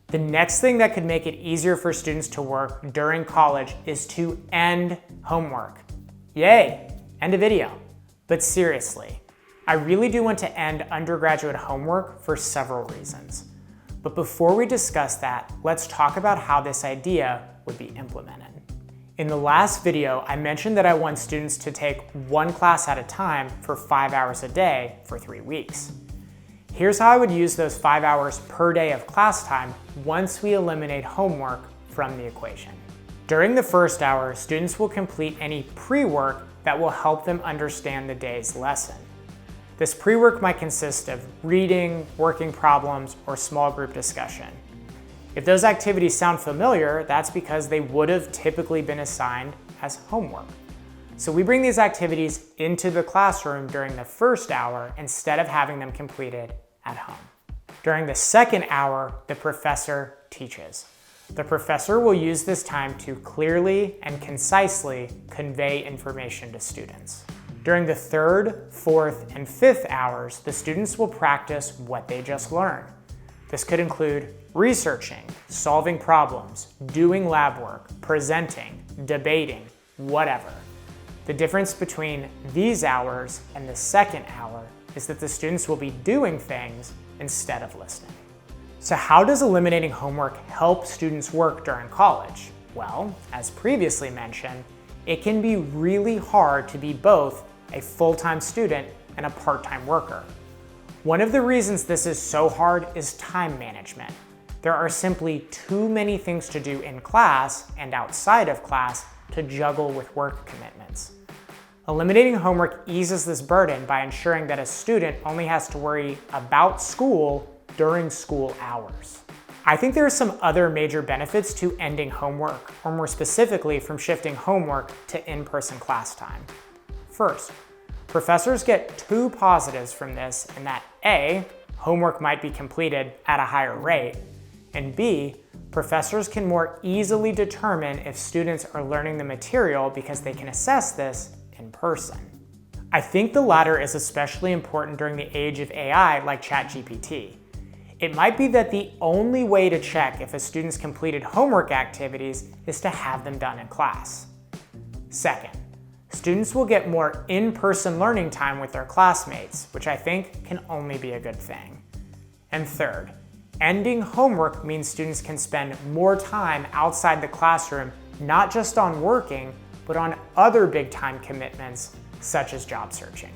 The next thing that could make it easier for students to work during college is to end homework. Yay, end a video. But seriously, I really do want to end undergraduate homework for several reasons. But before we discuss that, let's talk about how this idea would be implemented. In the last video, I mentioned that I want students to take one class at a time for 5 hours a day for 3 weeks. Here's how I would use those 5 hours per day of class time once we eliminate homework from the equation. During the first hour, students will complete any pre-work that will help them understand the day's lesson. This pre-work might consist of reading, working problems, or small group discussion. If those activities sound familiar, that's because they would have typically been assigned as homework. So we bring these activities into the classroom during the first hour instead of having them completed at home. During the second hour, the professor teaches. The professor will use this time to clearly and concisely convey information to students. During the third, fourth, and fifth hours, the students will practice what they just learned. This could include researching, solving problems, doing lab work, presenting, debating, whatever. The difference between these hours and the second hour is that the students will be doing things instead of listening. So how does eliminating homework help students work during college? Well, as previously mentioned, it can be really hard to be both a full-time student and a part-time worker. One of the reasons this is so hard is time management. There are simply too many things to do in class and outside of class to juggle with work commitments. Eliminating homework eases this burden by ensuring that a student only has to worry about school during school hours. I think there are some other major benefits to ending homework, or more specifically from shifting homework to in-person class time. First, professors get 2 positives from this in that A, homework might be completed at a higher rate, and B, professors can more easily determine if students are learning the material because they can assess this in person. I think the latter is especially important during the age of AI like ChatGPT. It might be that the only way to check if a student's completed homework activities is to have them done in class. Second, students will get more in-person learning time with their classmates, which I think can only be a good thing. And third, ending homework means students can spend more time outside the classroom, not just on working, but on other big time commitments, such as job searching.